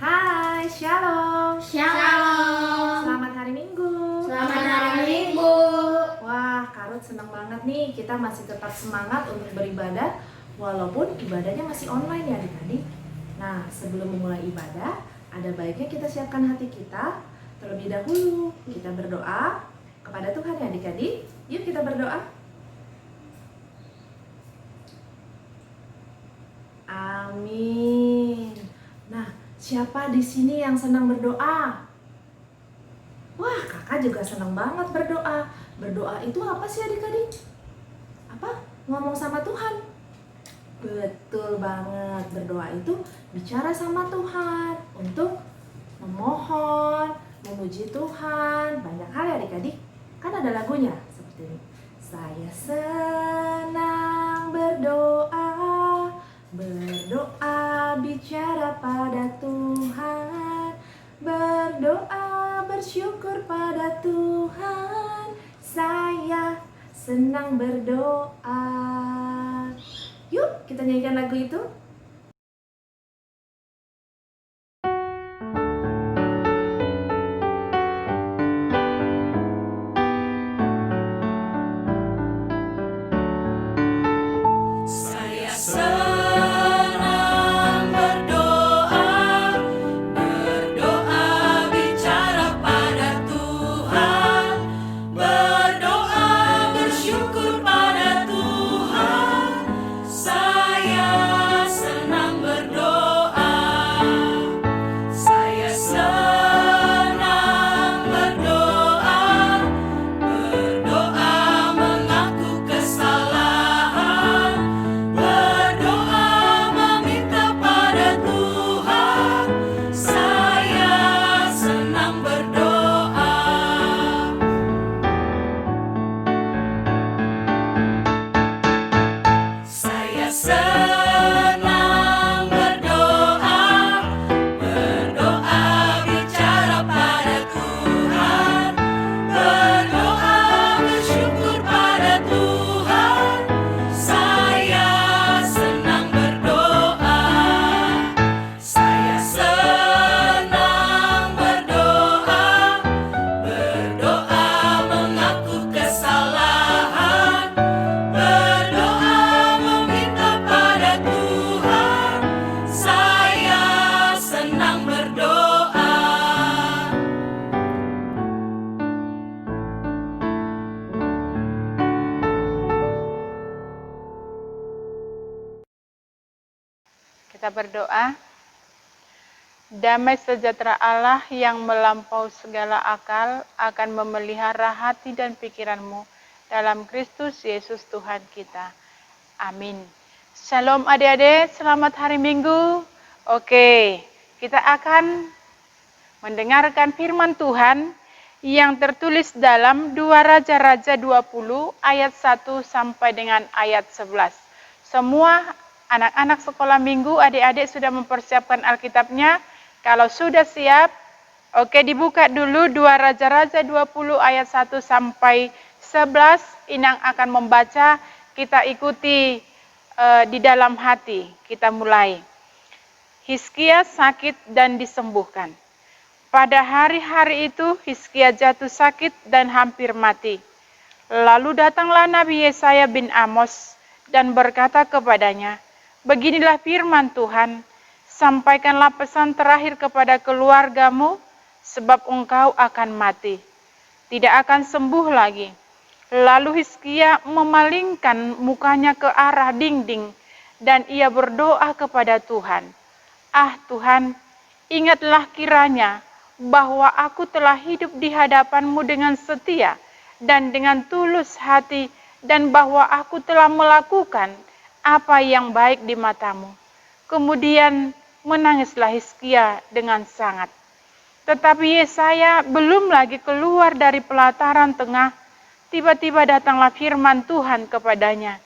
Hai, Shalom. Shalom. Selamat hari Minggu. Selamat hari Minggu. Wah, Karut senang banget nih kita masih tetap semangat untuk beribadah walaupun ibadahnya masih online ya adik-adik. Nah, sebelum memulai ibadah, ada baiknya kita siapkan hati kita terlebih dahulu. Kita berdoa kepada Tuhan ya adik-adik. Yuk kita berdoa. Amin. Nah, siapa di sini yang senang berdoa? Wah, kakak juga senang banget berdoa. Berdoa itu apa sih adik-adik? Apa? Ngomong sama Tuhan. Betul banget, berdoa itu bicara sama Tuhan untuk memohon, memuji Tuhan. Banyak hal ya adik-adik. Kan ada lagunya seperti ini. Saya senang berdoa, berdoa bicara pada Tuhan, berdoa bersyukur pada Tuhan. Saya senang berdoa. Yuk kita nyanyikan lagu itu. Saya senang berdoa, berdoa bicara pada Tuhan, berdoa bersyukur pada Tuhan. Saya senang berdoa, saya senang berdoa, berdoa mengaku kesalahan. Berdoa meminta pada Tuhan, saya senang berdoa. Saya senang berdoa, berdoa bicara pada Tuhan, berdoa bersyukur pada Tuhan. Saya senang berdoa, saya senang berdoa, berdoa mengaku kesalahan, berdoa meminta pada Tuhan. Saya senang berdoa. Kita berdoa. Damai sejahtera Allah yang melampaui segala akal akan memelihara hati dan pikiranmu dalam Kristus Yesus Tuhan kita. Amin. Shalom adik-adik, selamat hari Minggu. Oke, kita akan mendengarkan firman Tuhan yang tertulis dalam 2 Raja-Raja 20 ayat 1 sampai dengan ayat 11. Semua anak-anak sekolah minggu, adik-adik sudah mempersiapkan Alkitabnya. Kalau sudah siap, oke, dibuka dulu 2 Raja-Raja 20 ayat 1 sampai 11. Inang akan membaca, kita ikuti di dalam hati. Kita mulai. Hizkia sakit dan disembuhkan. Pada hari-hari itu Hizkia jatuh sakit dan hampir mati. Lalu datanglah Nabi Yesaya bin Amos dan berkata kepadanya, "Beginilah firman Tuhan, sampaikanlah pesan terakhir kepada keluargamu, sebab engkau akan mati, tidak akan sembuh lagi." Lalu Hizkia memalingkan mukanya ke arah dinding dan ia berdoa kepada Tuhan, "Ah Tuhan, ingatlah kiranya bahwa aku telah hidup di hadapan-Mu dengan setia dan dengan tulus hati, dan bahwa aku telah melakukan apa yang baik di mata-Mu." Kemudian menangislah Hizkia dengan sangat. Tetapi Yesaya belum lagi keluar dari pelataran tengah, tiba-tiba datanglah firman Tuhan kepadanya,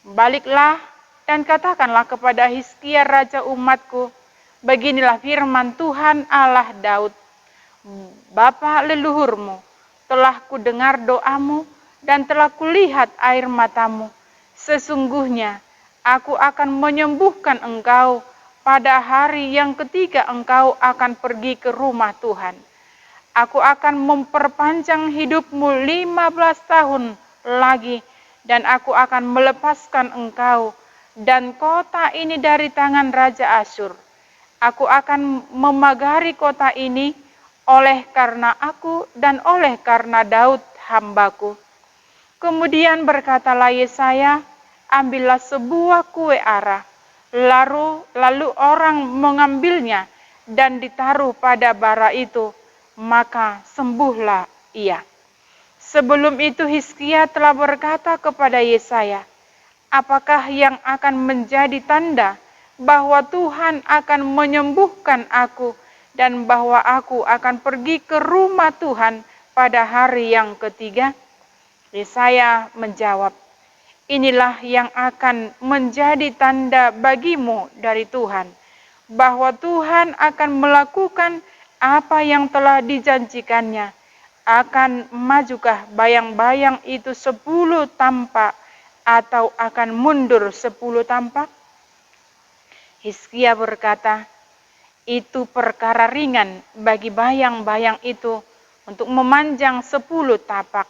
"Baliklah dan katakanlah kepada Hizkia raja umatku, beginilah firman Tuhan Allah Daud, bapa leluhurmu, telah kudengar doamu dan telah kulihat air matamu. Sesungguhnya aku akan menyembuhkan engkau pada hari yang ketiga engkau akan pergi ke rumah Tuhan. Aku akan memperpanjang hidupmu 15 tahun lagi, dan aku akan melepaskan engkau dan kota ini dari tangan Raja Asyur. Aku akan memagari kota ini oleh karena aku dan oleh karena Daud hambaku. Kemudian berkatalah Yesaya, ambillah sebuah kue ara, lalu orang mengambilnya dan ditaruh pada bara itu, maka sembuhlah ia. Sebelum itu Hizkia telah berkata kepada Yesaya, apakah yang akan menjadi tanda bahwa Tuhan akan menyembuhkan aku dan bahwa aku akan pergi ke rumah Tuhan pada hari yang ketiga? Yesaya menjawab, inilah yang akan menjadi tanda bagimu dari Tuhan, bahwa Tuhan akan melakukan apa yang telah dijanjikannya. Akan majukah bayang-bayang itu 10 tampak atau akan mundur 10 tampak? Hizkia berkata, itu perkara ringan bagi bayang-bayang itu untuk memanjang 10 tapak.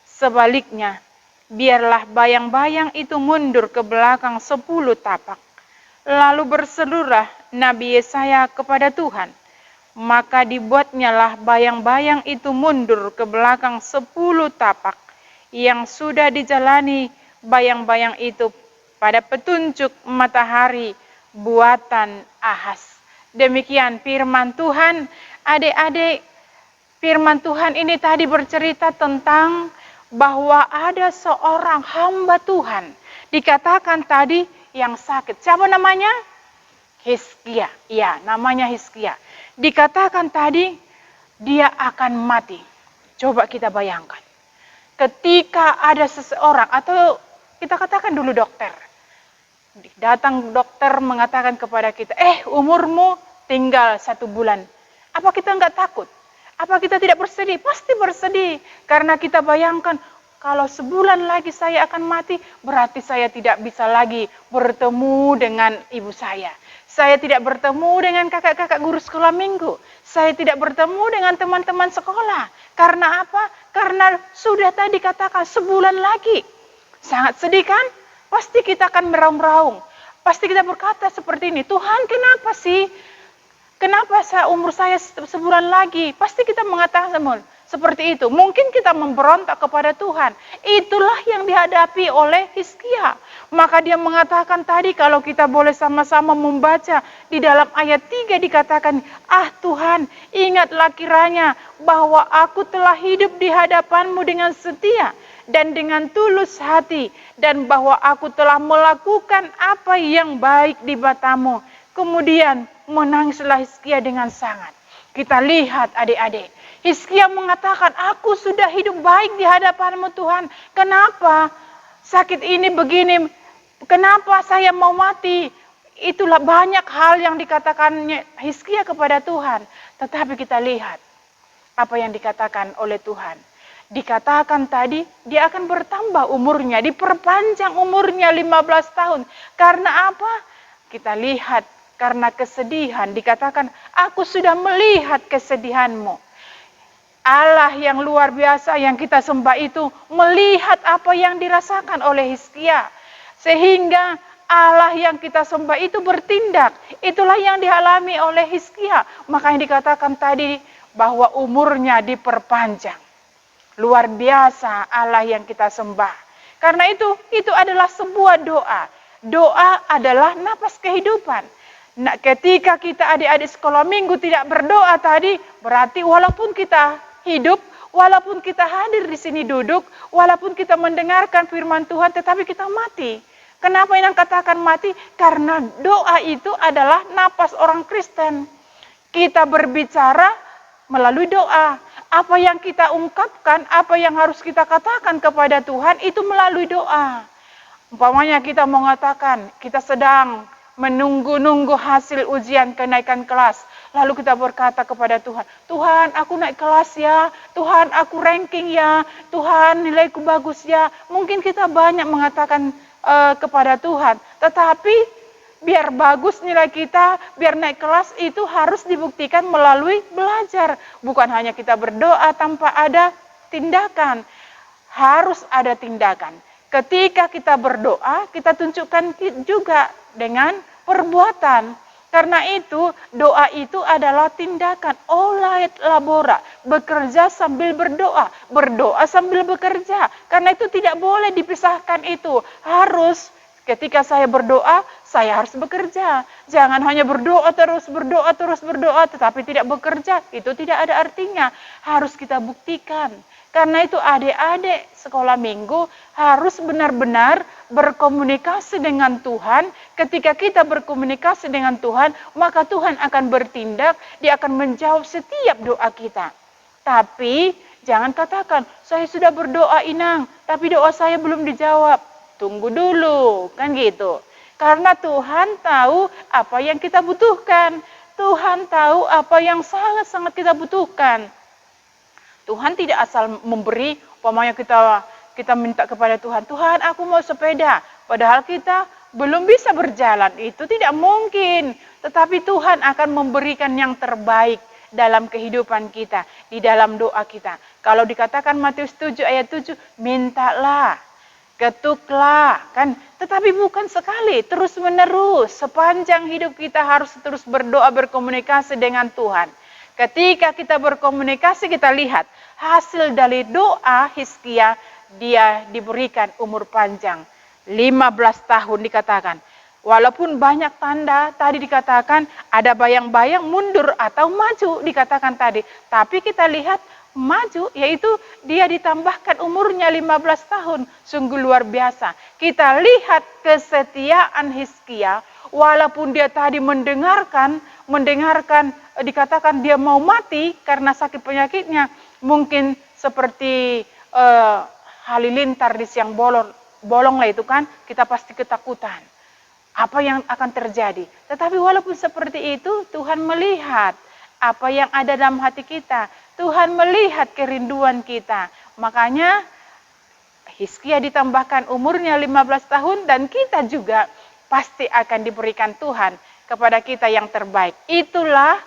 Sebaliknya, biarlah bayang-bayang itu mundur ke belakang 10 tapak. Lalu berserulah Nabi Yesaya kepada Tuhan. Maka dibuatnyalah bayang-bayang itu mundur ke belakang 10 tapak. Yang sudah dijalani bayang-bayang itu pada petunjuk matahari buatan Ahaz. Demikian firman Tuhan. Adik-adik, firman Tuhan ini tadi bercerita tentang bahwa ada seorang hamba Tuhan. Dikatakan tadi yang sakit. Siapa namanya? Hizkia. Ya, namanya Hizkia. Dikatakan tadi dia akan mati. Coba kita bayangkan. Ketika ada seseorang, atau kita katakan dulu dokter. Datang dokter mengatakan kepada kita, umurmu tinggal 1 bulan. Apa kita enggak takut? Apa kita tidak bersedih? Pasti bersedih. Karena kita bayangkan, kalau sebulan lagi saya akan mati, berarti saya tidak bisa lagi bertemu dengan ibu saya. Saya tidak bertemu dengan kakak-kakak guru sekolah minggu. Saya tidak bertemu dengan teman-teman sekolah. Karena apa? Karena sudah tadi katakan sebulan lagi. Sangat sedih kan? Pasti kita akan meraung-raung. Pasti kita berkata seperti ini, Tuhan kenapa sih? Kenapa umur saya sebulan lagi? Pasti kita mengatakan seperti itu. Mungkin kita memberontak kepada Tuhan. Itulah yang dihadapi oleh Hizkia. Maka dia mengatakan tadi kalau kita boleh sama-sama membaca di dalam ayat 3 dikatakan, Tuhan ingatlah kiranya bahwa aku telah hidup di hadapanmu dengan setia dan dengan tulus hati, dan bahwa aku telah melakukan apa yang baik di matamu. Kemudian menangislah Hizkia dengan sangat. Kita lihat adik-adik, Hizkia mengatakan, aku sudah hidup baik di hadapanmu Tuhan. Kenapa sakit ini begini? Kenapa saya mau mati? Itulah banyak hal yang dikatakannya Hizkia kepada Tuhan. Tetapi kita lihat apa yang dikatakan oleh Tuhan. Dikatakan tadi dia akan bertambah umurnya, diperpanjang umurnya 15 tahun. Karena apa? Kita lihat karena kesedihan. Dikatakan, aku sudah melihat kesedihanmu. Allah yang luar biasa yang kita sembah itu melihat apa yang dirasakan oleh Hizkia. Sehingga Allah yang kita sembah itu bertindak. Itulah yang dialami oleh Hizkia. Makanya dikatakan tadi bahwa umurnya diperpanjang. Luar biasa Allah yang kita sembah. Karena itu adalah sebuah doa. Doa adalah napas kehidupan. Nah, ketika kita adik-adik sekolah minggu tidak berdoa tadi, berarti walaupun kita hidup, walaupun kita hadir di sini duduk, walaupun kita mendengarkan firman Tuhan, tetapi kita mati. Kenapa yang katakan mati? Karena doa itu adalah napas orang Kristen. Kita berbicara melalui doa. Apa yang kita ungkapkan, apa yang harus kita katakan kepada Tuhan, itu melalui doa. Umpamanya kita mengatakan, kita sedang menunggu-nunggu hasil ujian kenaikan kelas. Lalu kita berkata kepada Tuhan, Tuhan aku naik kelas ya, Tuhan aku ranking ya, Tuhan nilaiku bagus ya. Mungkin kita banyak mengatakan kepada Tuhan. Tetapi biar bagus nilai kita, biar naik kelas itu harus dibuktikan melalui belajar. Bukan hanya kita berdoa tanpa ada tindakan. Harus ada tindakan. Ketika kita berdoa, kita tunjukkan juga dengan perbuatan. Karena itu, doa itu adalah tindakan. Olait labora, bekerja sambil berdoa. Berdoa sambil bekerja. Karena itu tidak boleh dipisahkan itu. Harus, ketika saya berdoa, saya harus bekerja. Jangan hanya berdoa terus, tetapi tidak bekerja. Itu tidak ada artinya. Harus kita buktikan. Karena itu adik-adik sekolah minggu harus benar-benar berkomunikasi dengan Tuhan. Ketika kita berkomunikasi dengan Tuhan, maka Tuhan akan bertindak, Dia akan menjawab setiap doa kita. Tapi jangan katakan, saya sudah berdoa Inang, tapi doa saya belum dijawab. Tunggu dulu, kan gitu. Karena Tuhan tahu apa yang kita butuhkan. Tuhan tahu apa yang sangat-sangat kita butuhkan. Tuhan tidak asal memberi, umpamanya kita minta kepada Tuhan, Tuhan aku mau sepeda, padahal kita belum bisa berjalan, itu tidak mungkin. Tetapi Tuhan akan memberikan yang terbaik dalam kehidupan kita, di dalam doa kita. Kalau dikatakan Matius 7 ayat 7, mintalah, ketuklah, kan? Tetapi bukan sekali, terus menerus, sepanjang hidup kita harus terus berdoa, berkomunikasi dengan Tuhan. Ketika kita berkomunikasi, kita lihat hasil dari doa Hizkia, dia diberikan umur panjang. 15 tahun dikatakan. Walaupun banyak tanda, tadi dikatakan ada bayang-bayang mundur atau maju dikatakan tadi. Tapi kita lihat maju, yaitu dia ditambahkan umurnya 15 tahun. Sungguh luar biasa. Kita lihat kesetiaan Hizkia, walaupun dia tadi mendengarkan dikatakan dia mau mati karena sakit penyakitnya, mungkin seperti halilintar di siang bolong lah itu kan, kita pasti ketakutan. Apa yang akan terjadi? Tetapi walaupun seperti itu, Tuhan melihat apa yang ada dalam hati kita. Tuhan melihat kerinduan kita. Makanya Hizkia ditambahkan umurnya 15 tahun dan kita juga pasti akan diberikan Tuhan kepada kita yang terbaik. Itulah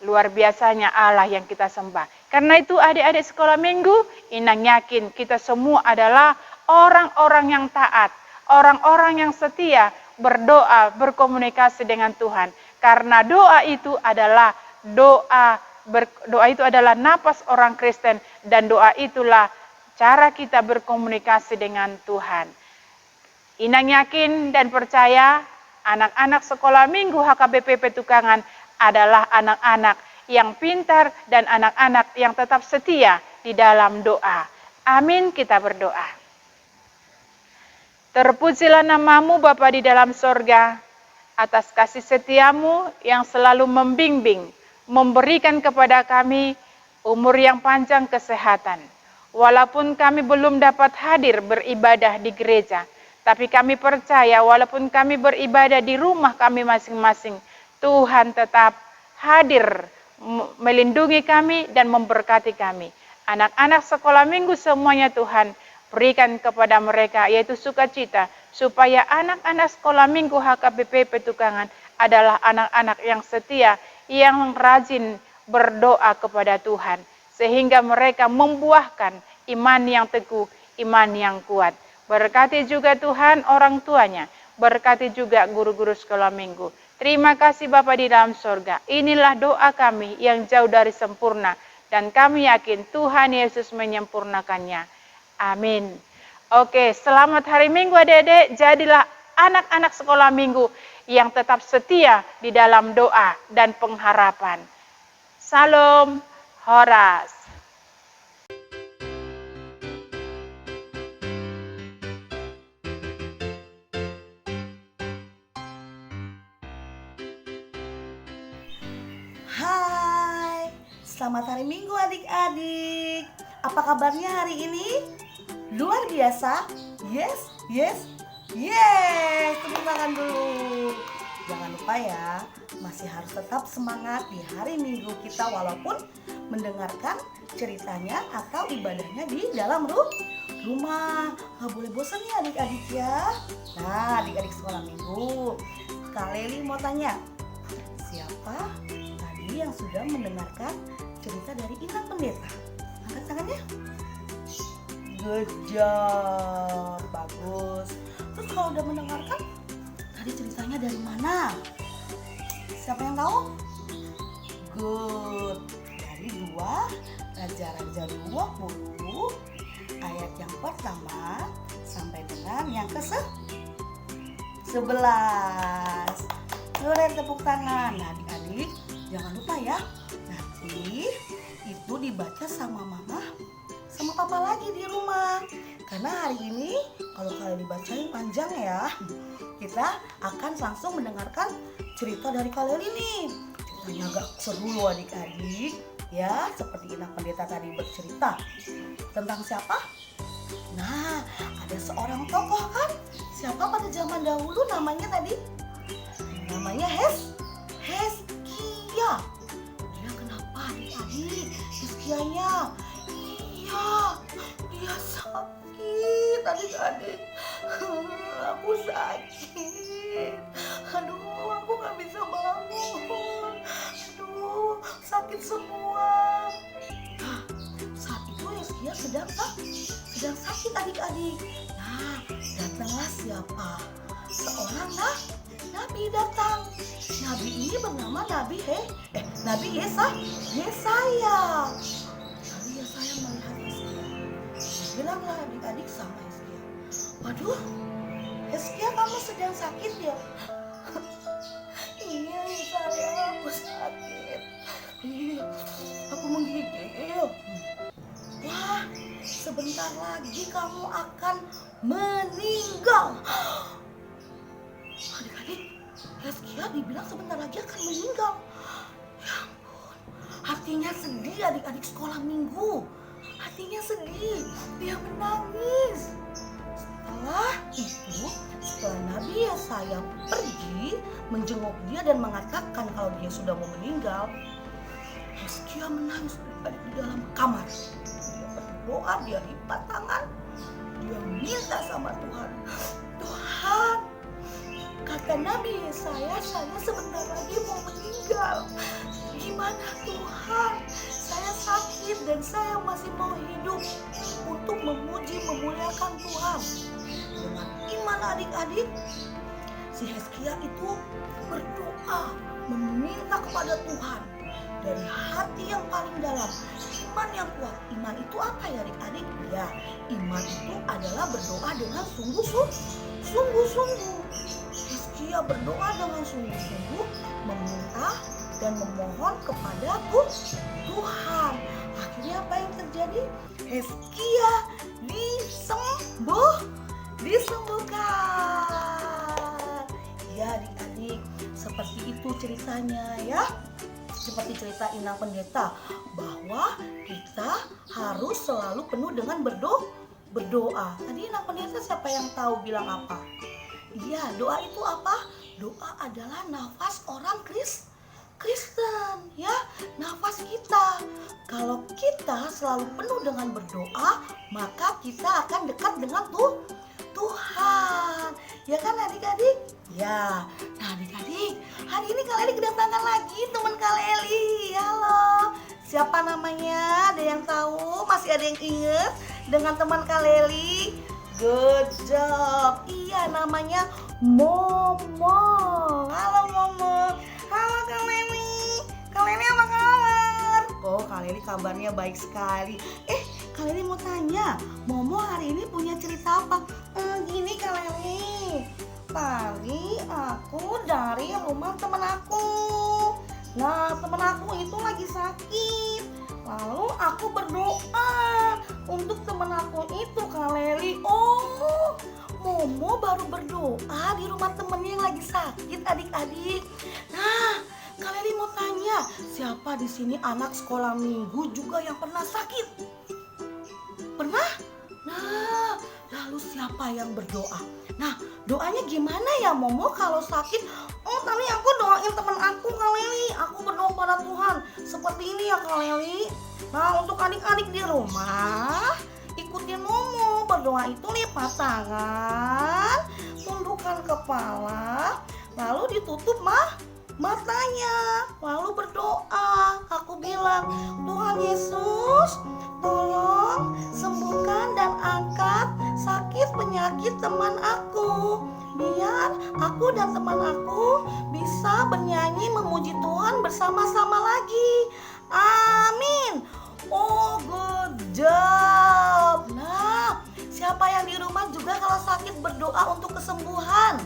luar biasanya Allah yang kita sembah. Karena itu adik-adik sekolah minggu, Inang yakin kita semua adalah orang-orang yang taat, orang-orang yang setia, berdoa, berkomunikasi dengan Tuhan. Karena doa itu adalah doa itu adalah napas orang Kristen, dan doa itulah cara kita berkomunikasi dengan Tuhan. Inang yakin dan percaya anak-anak sekolah minggu HKBP Petukangan adalah anak-anak yang pintar dan anak-anak yang tetap setia di dalam doa. Amin, kita berdoa. Terpujilah namamu Bapa di dalam sorga, atas kasih setiamu yang selalu membimbing, memberikan kepada kami umur yang panjang, kesehatan. Walaupun kami belum dapat hadir beribadah di gereja, tapi kami percaya walaupun kami beribadah di rumah kami masing-masing, Tuhan tetap hadir melindungi kami dan memberkati kami. Anak-anak sekolah minggu semuanya Tuhan berikan kepada mereka yaitu sukacita, supaya anak-anak sekolah minggu HKBP Petukangan adalah anak-anak yang setia, yang rajin berdoa kepada Tuhan, sehingga mereka membuahkan iman yang teguh, iman yang kuat. Berkati juga Tuhan orang tuanya, berkati juga guru-guru sekolah minggu. Terima kasih Bapa di dalam sorga. Inilah doa kami yang jauh dari sempurna, dan kami yakin Tuhan Yesus menyempurnakannya. Amin. Oke, selamat hari Minggu adik-adik. Jadilah anak-anak sekolah minggu yang tetap setia di dalam doa dan pengharapan. Salam Horas. Hai, selamat hari Minggu adik-adik. Apa kabarnya hari ini? Luar biasa? Yes, yes, yes. Tepuk tangan dulu. Jangan lupa ya, masih harus tetap semangat di hari Minggu kita walaupun mendengarkan ceritanya atau ibadahnya di dalam rumah. Gak boleh bosan ya adik-adik ya. Nah, adik-adik sekolah minggu, Kak Leli mau tanya, siapa tadi yang sudah mendengarkan cerita dari Inang Pendeta? Angkat tangannya. Good job, bagus. Terus kalau udah mendengarkan, tadi ceritanya dari mana? Siapa yang tahu? Good. Dari 2 Raja-Raja 20 ayat yang pertama sampai dengan yang ke-11. Boleh tepuk tangan. Nah, adik-adik jangan lupa ya, nanti itu dibaca sama mama sama papa lagi di rumah. Karena hari ini kalau kalian dibacain panjang ya, kita akan langsung mendengarkan cerita dari kalian ini. Ceritanya agak seru loh adik-adik ya, seperti Inang Pendeta tadi bercerita. Tentang siapa? Nah, ada seorang tokoh kan? Siapa pada zaman dahulu namanya tadi? Namanya Hizkia. Dia kenapa adik-adik? Hizkianya? Iya, dia sakit adik-adik. Aku sakit. Aduh, aku gak bisa bangun. Aduh, sakit semua. Nah, saat itu Hizkia sedang sakit adik-adik. Nah, datanglah siapa? Seorang nabi datang. Nabi ini bernama Nabi Yesaya. Nabi Yesaya melihat Hizkia. Bilanglah adik-adik sama Hizkia, waduh, Hizkia kamu sedang sakit ya? Iya Yesaya, aku sakit. Iya, aku menggigil. Wah, sebentar lagi kamu akan meninggal. Adik-adik, Hizkia dibilang sebentar lagi akan meninggal. Ya ampun, hatinya sedih adik-adik sekolah minggu. Hatinya sedih, dia menangis. Setelah Nabi Yesaya pergi menjenguk dia dan mengatakan kalau dia sudah mau meninggal, Hizkia menangis di dalam kamar. Dia berdoa, dia lipat tangan, dia minta sama Tuhan. Tuhan, kata Nabi Yesaya, saya sebentar lagi mau meninggal. Gimana Tuhan? Saya sakit dan saya masih mau hidup untuk memuji, memuliakan Tuhan. Dengan iman adik-adik, si Hizkia itu berdoa, meminta kepada Tuhan dari hati yang paling dalam, iman yang kuat. Iman itu apa ya adik-adik? Ya, iman itu adalah berdoa dengan sungguh-sungguh. Hizkia berdoa dengan sungguh-sungguh, meminta dan memohon kepada Tuhan. Akhirnya apa yang terjadi? Hizkia disembuhkan. Ya adik-adik, seperti itu ceritanya ya. Seperti cerita Inang Pendeta, bahwa kita harus selalu penuh dengan berdoa. Tadi Inang Pendeta siapa yang tahu bilang apa? Iya, doa itu apa? Doa adalah nafas orang Kristen ya, nafas kita. Kalau kita selalu penuh dengan berdoa, maka kita akan dekat dengan Tuhan. Ya kan adik-adik? Ya. Nah adik-adik, hari ini Kak Leli kedatangan lagi teman Kak Leli. Halo. Siapa namanya? Ada yang tahu? Masih ada yang ingat dengan teman Kak Leli? Good job. Iya, namanya Momo. Halo Momo. Halo Kak Leli. Kak Leli apa kabar? Oh, Kak Leli kabarnya baik sekali. Kak Leli mau tanya, Momo hari ini punya cerita apa? Gini Kak Leli, tadi aku dari rumah temen aku. Nah, temen aku itu lagi sakit. Lalu aku berdoa untuk temen aku itu Kak Leli. Oh, Momo baru berdoa di rumah temennya yang lagi sakit adik-adik. Nah, Kak Leli mau tanya, siapa di sini anak sekolah minggu juga yang pernah sakit? Pernah? Nah, lalu siapa yang berdoa? Nah, doanya gimana ya Momo kalau sakit? Oh, tadi aku doain teman aku Kak Leli. Aku berdoa pada Tuhan. Seperti ini ya Kak Leli. Nah, untuk adik-adik di rumah, ikutin Momo. Berdoa itu lipat tangan, tundukkan kepala, Lalu ditutup matanya, lalu berdoa. Aku bilang, Tuhan Yesus, tolong sembuhkan dan angkat sakit penyakit teman aku, biar aku dan teman aku bisa bernyanyi memuji Tuhan bersama-sama lagi. Amin. Oh, good job. Nah, siapa yang di rumah juga kalau sakit berdoa untuk kesembuhan?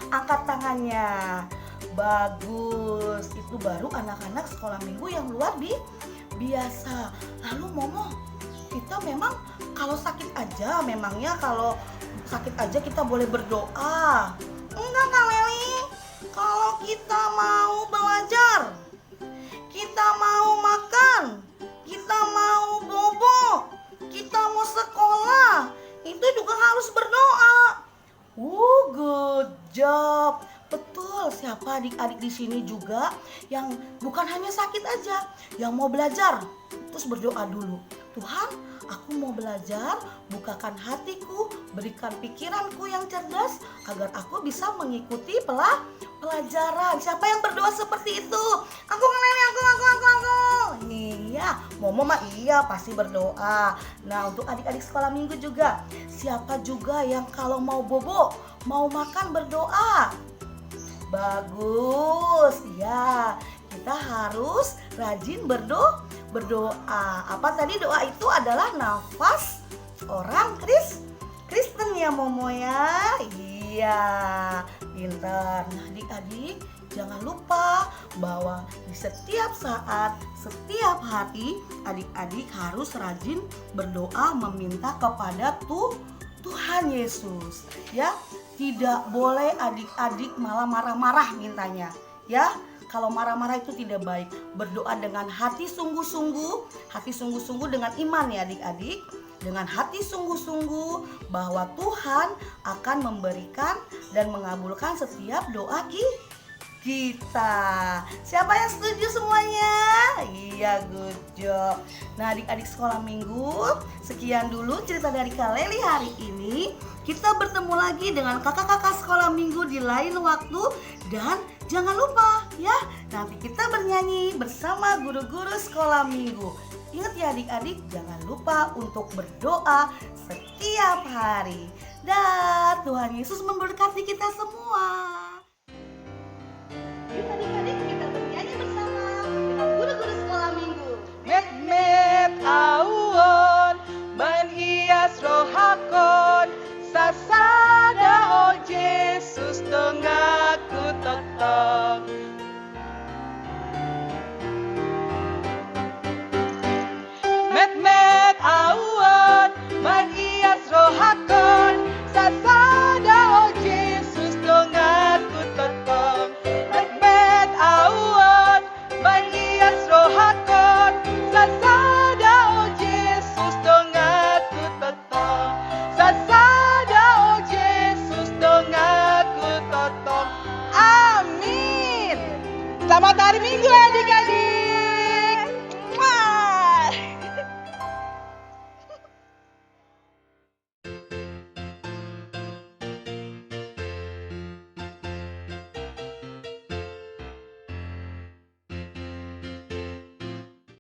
Angkat tangannya. Bagus, itu baru anak-anak sekolah minggu yang luar biasa. Lalu Momo, kita memang kalau sakit aja, memangnya kalau sakit aja kita boleh berdoa? Enggak Kak Leli, kalau kita mau belajar, kita mau makan, kita mau bobo, kita mau sekolah, itu juga harus berdoa. Good job. Betul, siapa adik-adik di sini juga yang bukan hanya sakit aja, yang mau belajar, terus berdoa dulu. Tuhan, aku mau belajar, bukakan hatiku, berikan pikiranku yang cerdas agar aku bisa mengikuti pelajaran. Siapa yang berdoa seperti itu? Aku. Iya, Momo mah iya pasti berdoa. Nah, untuk adik-adik sekolah minggu juga, siapa juga yang kalau mau bobo, mau makan berdoa? Bagus, ya. Kita harus rajin berdoa. Apa tadi doa itu adalah nafas orang Kristen ya Momo ya. Iya, pintar. Nah, adik-adik jangan lupa bahwa di setiap saat, setiap hari adik-adik harus rajin berdoa meminta kepada Tuhan Yesus. Ya, tidak boleh adik-adik malah marah-marah mintanya. Ya, kalau marah-marah itu tidak baik. Berdoa dengan hati sungguh-sungguh dengan iman ya adik-adik. Dengan hati sungguh-sungguh bahwa Tuhan akan memberikan dan mengabulkan setiap doa kita. Siapa yang setuju semuanya? Iya, good job. Nah, adik-adik sekolah minggu, sekian dulu cerita dari Kak Leli hari ini. Kita bertemu lagi dengan kakak-kakak sekolah minggu di lain waktu. Dan jangan lupa ya, nanti kita bernyanyi bersama guru-guru sekolah minggu. Ingat ya adik-adik, jangan lupa untuk berdoa setiap hari. Dan Tuhan Yesus memberkati kita semua. Yuk adik-adik.